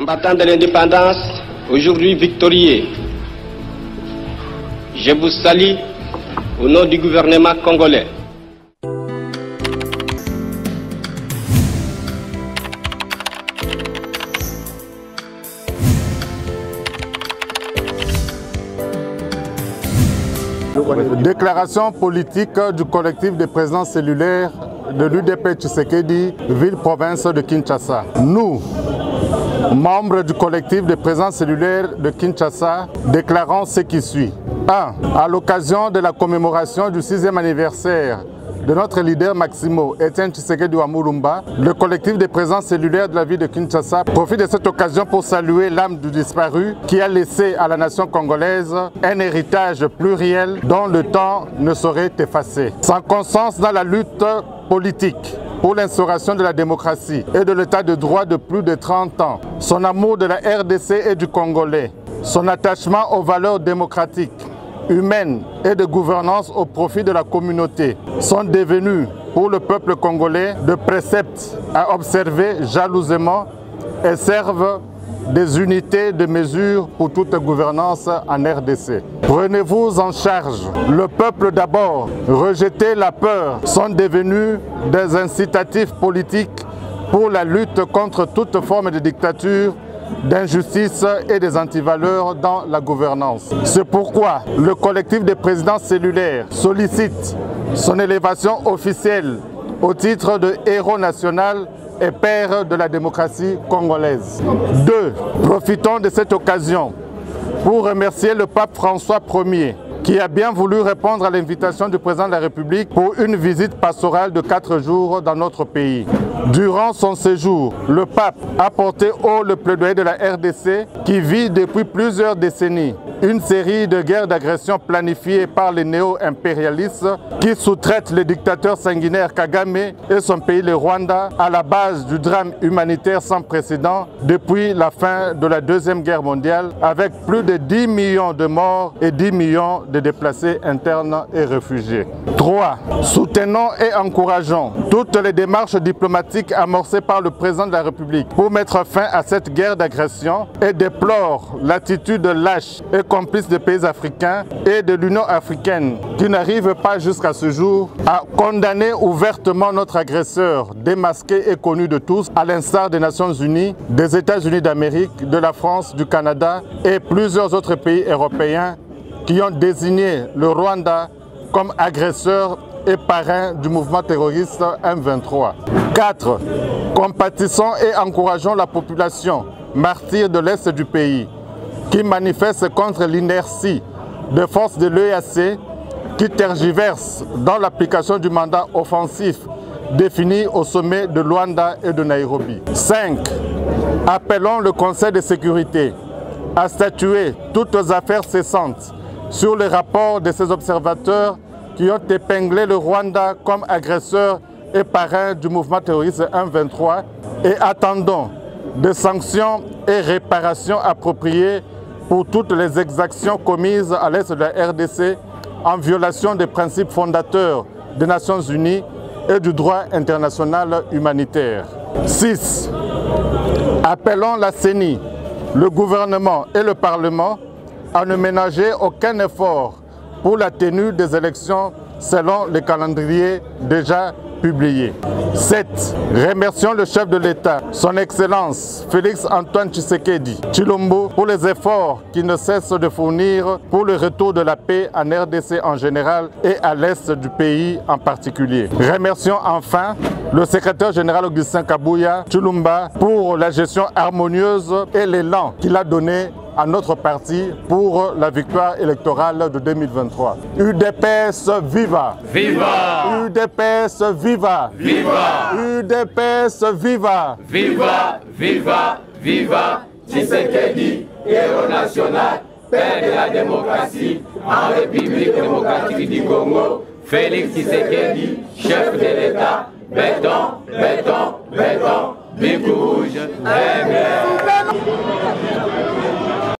Combattants de l'indépendance, aujourd'hui victorieux, je vous salue au nom du gouvernement congolais. Déclaration politique du collectif des présidents cellulaires de l'UDP Tshisekedi, ville-province de Kinshasa. Nous, membres du collectif des présidents cellulaires de Kinshasa, déclarons ce qui suit. 1. À l'occasion de la commémoration du 6e anniversaire de notre leader Maximo Etienne Tshisekedi Wamulumba, le collectif des présidents cellulaires de la ville de Kinshasa profite de cette occasion pour saluer l'âme du disparu qui a laissé à la nation congolaise un héritage pluriel dont le temps ne saurait effacer. Sans constance dans la lutte politique pour l'instauration de la démocratie et de l'état de droit de plus de 30 ans, son amour de la RDC et du Congolais, son attachement aux valeurs démocratiques, humaine et de gouvernance au profit de la communauté sont devenus pour le peuple congolais de préceptes à observer jalousement et servent des unités de mesure pour toute gouvernance en RDC. Prenez-vous en charge. Le peuple d'abord. Rejeter la peur sont devenus des incitatifs politiques pour la lutte contre toute forme de dictature, d'injustice et des antivaleurs dans la gouvernance. C'est pourquoi le collectif des présidents cellulaires sollicite son élévation officielle au titre de héros national et père de la démocratie congolaise. 2. Profitons de cette occasion pour remercier le pape François Ier qui a bien voulu répondre à l'invitation du président de la République pour une visite pastorale de 4 jours dans notre pays. Durant son séjour, le pape a porté haut le plaidoyer de la RDC qui vit depuis plusieurs décennies une série de guerres d'agression planifiées par les néo-impérialistes qui sous-traitent le dictateur sanguinaire Kagame et son pays, le Rwanda, à la base du drame humanitaire sans précédent depuis la fin de la Deuxième Guerre mondiale, avec plus de 10 millions de morts et 10 millions de déplacés internes et réfugiés. 3. Soutenons et encourageons toutes les démarches diplomatiques amorcées par le président de la République pour mettre fin à cette guerre d'agression et déplore l'attitude lâche et complice des pays africains et de l'Union africaine qui n'arrive pas jusqu'à ce jour à condamner ouvertement notre agresseur démasqué et connu de tous, à l'instar des Nations Unies, des États-Unis d'Amérique, de la France, du Canada et plusieurs autres pays européens qui ont désigné le Rwanda comme agresseur et parrain du mouvement terroriste M23. 4. Compatissons et encourageons la population martyre de l'Est du pays qui manifeste contre l'inertie des forces de l'EAC qui tergiversent dans l'application du mandat offensif défini au sommet de Luanda et de Nairobi. 5. Appelons le Conseil de sécurité à statuer toutes affaires cessantes sur les rapports de ces observateurs qui ont épinglé le Rwanda comme agresseur et parrain du mouvement terroriste M23 et attendons des sanctions et réparations appropriées pour toutes les exactions commises à l'est de la RDC en violation des principes fondateurs des Nations Unies et du droit international humanitaire. 6. Appelons la CENI, le gouvernement et le Parlement à ne ménager aucun effort pour la tenue des élections selon le calendrier déjà publié. 7. Remercions le chef de l'État, son Excellence Félix Antoine Tshisekedi Tshilombo, pour les efforts qu'il ne cesse de fournir pour le retour de la paix en RDC en général et à l'est du pays en particulier. Remercions enfin le secrétaire général Augustin Kabouya Tshilumba pour la gestion harmonieuse et l'élan qu'il a donné à notre parti pour la victoire électorale de 2023. UDPS viva! Viva! UDPS viva! Viva! UDPS viva! Viva! Viva! Viva! Tshisekedi, héros national, père de la démocratie en République démocratique du Congo. Félix Tshisekedi, chef de l'État. Béton, béton, béton, Bic rouge,